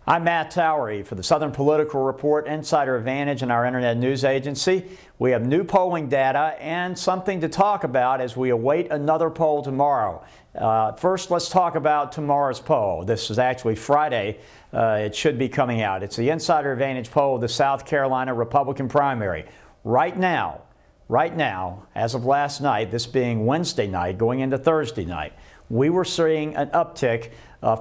I'm Matt Towery for the Southern Political Report, InsiderAdvantage, and our Internet News Agency. We have new polling data and something to talk about as we await another poll tomorrow. First, let's talk about tomorrow's poll. This is actually Friday. It should be coming out. It's the InsiderAdvantage poll of the South Carolina Republican primary. Right now, as of last night, this being Wednesday night, going into Thursday night, we were seeing an uptick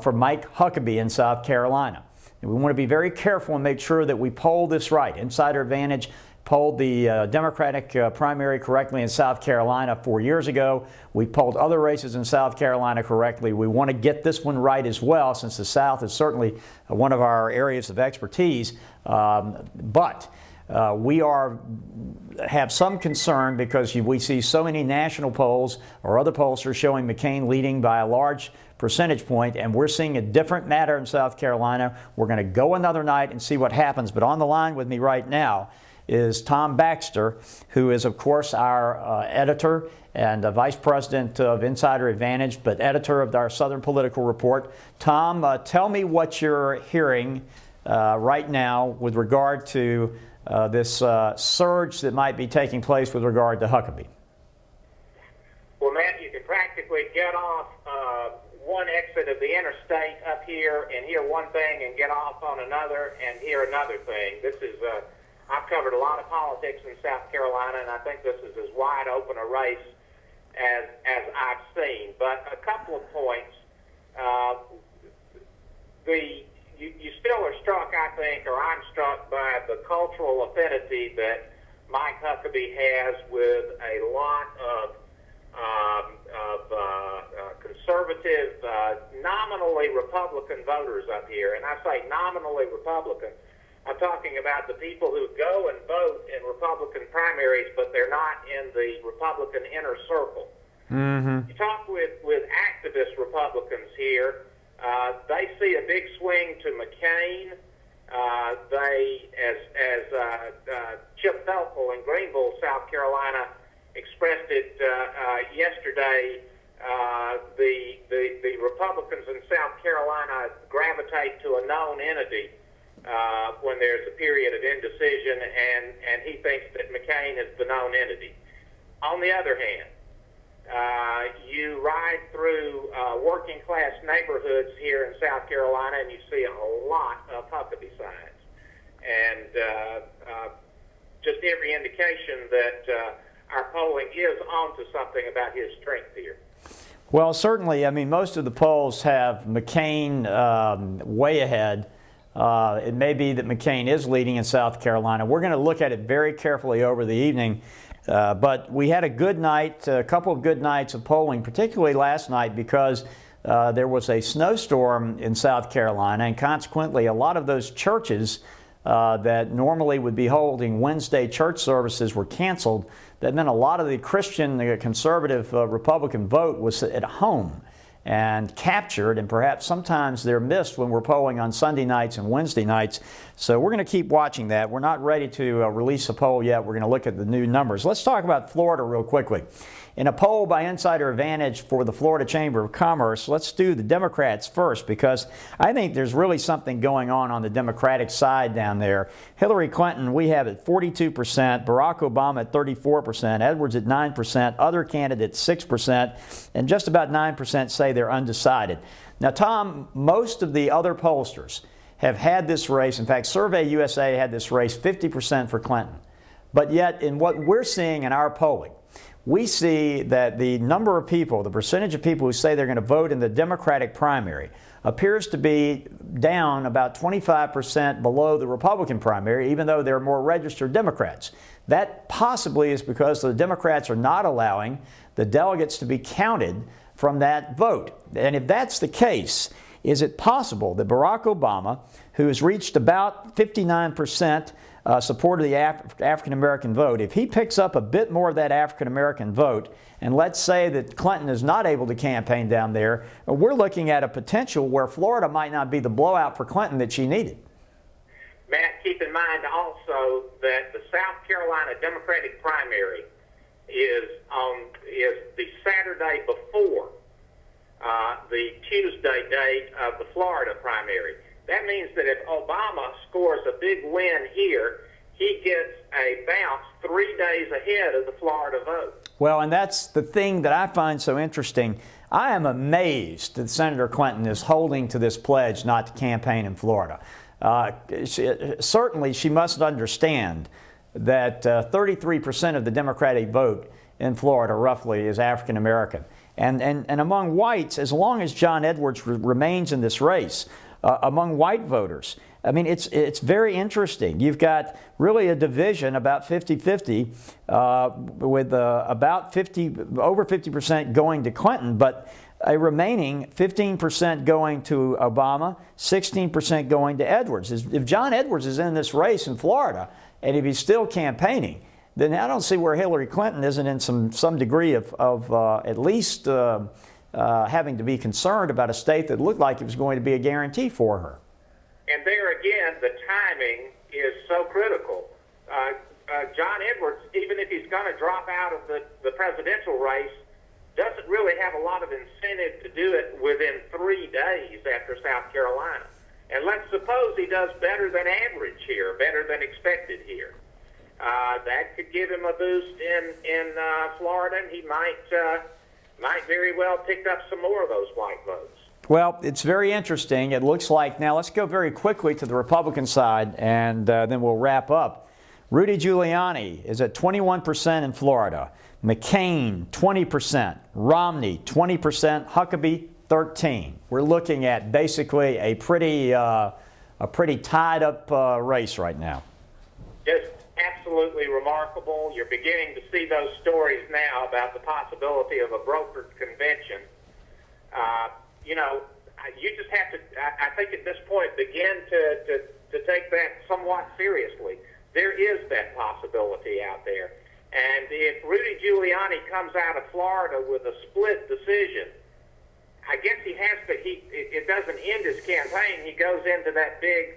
for Mike Huckabee in South Carolina. And we want to be very careful and make sure that we poll this right. InsiderAdvantage polled the Democratic primary correctly in South Carolina 4 years ago. We polled other races in South Carolina correctly. We want to get this one right as well, since the South is certainly one of our areas of expertise. We have some concern because we see so many national polls or other pollsters showing McCain leading by a large percentage point, and we're seeing a different matter in South Carolina. We're going to go another night and see what happens. But on the line with me right now is Tom Baxter, who is, of course, our editor and vice president of InsiderAdvantage, but editor of our Southern Political Report. Tom, tell me what you're hearing right now with regard to this surge that might be taking place with regard to Huckabee. Well, Matt, you can practically get off one exit of the interstate up here and hear one thing and get off on another and hear another thing. This is, I've covered a lot of politics in South Carolina, and I think this is as wide open a race as I've seen. But a couple of points. You still are struck, I think, or I'm struck by the cultural affinity that Mike Huckabee has with a lot of conservative, nominally Republican voters up here. And I say nominally Republican. I'm talking about the people who go and vote in Republican primaries, but they're not in the Republican inner circle. Mm-hmm. You talk with activist Republicans here. They see a big swing to McCain. Chip Feltful in Greenville, South Carolina, expressed it yesterday. The Republicans in South Carolina gravitate to a known entity when there's a period of indecision, and he thinks that McCain is the known entity. On the other hand, you ride through working class neighborhoods here in South Carolina and you see a lot of Huckabee signs. And just every indication that our polling is onto something about his strength here. Well, certainly, I mean, most of the polls have McCain way ahead. It may be that McCain is leading in South Carolina. We're going to look at it very carefully over the evening. But we had a good night, a couple of good nights of polling, particularly last night because there was a snowstorm in South Carolina, and consequently a lot of those churches that normally would be holding Wednesday church services were canceled. That meant a lot of the Christian, conservative Republican vote was at home and captured, and perhaps sometimes they're missed when we're polling on Sunday nights and Wednesday nights. So we're going to keep watching that. We're not ready to release a poll yet. We're going to look at the new numbers. Let's talk about Florida real quickly. In a poll by InsiderAdvantage for the Florida Chamber of Commerce, let's do the Democrats first, because I think there's really something going on the Democratic side down there. Hillary Clinton, we have at 42%, Barack Obama at 34%, Edwards at 9%, other candidates 6%, and just about 9% say they're undecided. Now, Tom, most of the other pollsters have had this race. In fact, Survey USA had this race 50% for Clinton. But yet, in what we're seeing in our polling, we see that the number of people, the percentage of people who say they're going to vote in the Democratic primary appears to be down about 25% below the Republican primary, even though there are more registered Democrats. That possibly is because the Democrats are not allowing the delegates to be counted from that vote. And if that's the case, is it possible that Barack Obama, who has reached about 59% support of the African-American vote, if he picks up a bit more of that African-American vote, and let's say that Clinton is not able to campaign down there, we're looking at a potential where Florida might not be the blowout for Clinton that she needed. Matt, keep in mind also that the South Carolina Democratic primary is the Saturday before the Tuesday date of the Florida primary. That means that if Obama scores a big win here, he gets a bounce 3 days ahead of the Florida vote. Well, and that's the thing that I find so interesting. I am amazed that Senator Clinton is holding to this pledge not to campaign in Florida. Certainly, she must understand that 33% of the Democratic vote in Florida, roughly, is African American. And among whites, as long as John Edwards remains in this race, among white voters, I mean, it's very interesting. You've got really a division about 50-50 with about over 50% going to Clinton, but a remaining 15% going to Obama, 16% going to Edwards. If John Edwards is in this race in Florida, and if he's still campaigning, then I don't see where Hillary Clinton isn't in some degree of at least having to be concerned about a state that looked like it was going to be a guarantee for her. And there again, the timing is so critical. John Edwards, even if he's going to drop out of the presidential race, doesn't really have a lot of incentive to do it within 3 days after South Carolina. And let's suppose he does better than average here, better than expected here. That could give him a boost in Florida, and he might very well pick up some more of those white votes. Well, it's very interesting. It looks like, now let's go very quickly to the Republican side, and then we'll wrap up. Rudy Giuliani is at 21% in Florida. McCain, 20%. Romney, 20%. Huckabee, 13%. We're looking at basically a pretty tied up race right now. Just absolutely remarkable. You're beginning to see those stories now about the possibility of a brokered convention. You know, you just have to, I think at this point, begin to take that somewhat seriously. There is that possibility out there. And if Rudy Giuliani comes out of Florida with a split decision, I guess he has to, it doesn't end his campaign. He goes into that big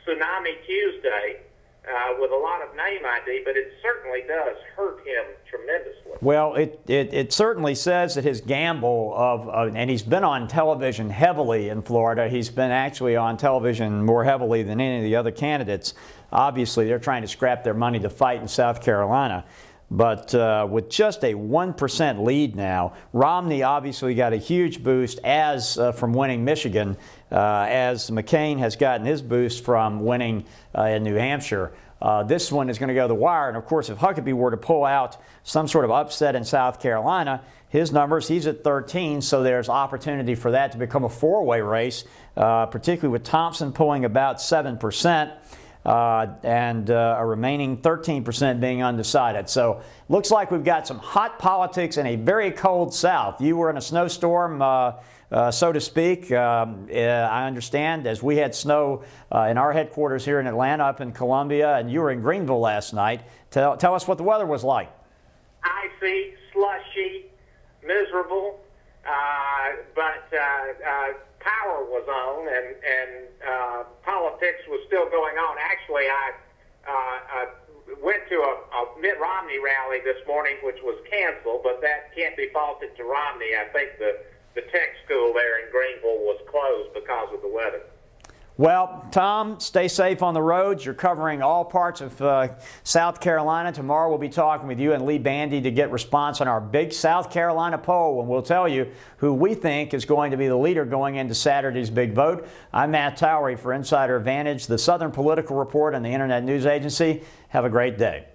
Tsunami Tuesday with a lot of name ID, but it certainly does hurt him tremendously. Well, it certainly says that his gamble and he's been on television heavily in Florida. He's been actually on television more heavily than any of the other candidates. Obviously, they're trying to scrap their money to fight in South Carolina. But with just a 1% lead now, Romney obviously got a huge boost from winning Michigan, as McCain has gotten his boost from winning in New Hampshire. This one is going to go to the wire. And, of course, if Huckabee were to pull out some sort of upset in South Carolina, his numbers, he's at 13, so there's opportunity for that to become a four-way race, particularly with Thompson pulling about 7%. And a remaining 13% being undecided. So looks like we've got some hot politics in a very cold South. You were in a snowstorm, so to speak. I understand, as we had snow in our headquarters here in Atlanta, up in Columbia, and you were in Greenville last night. Tell us what the weather was like. Icy, slushy, miserable, but power was on, and politics was still going on. Actually, I went to a Mitt Romney rally this morning, which was canceled, but that can't be faulted to Romney. I think the tech school there in Greenville was closed because of the weather. Well, Tom, stay safe on the roads. You're covering all parts of South Carolina. Tomorrow we'll be talking with you and Lee Bandy to get response on our big South Carolina poll, and we'll tell you who we think is going to be the leader going into Saturday's big vote. I'm Matt Towery for Insider Advantage, the Southern Political Report, and the Internet News Agency. Have a great day.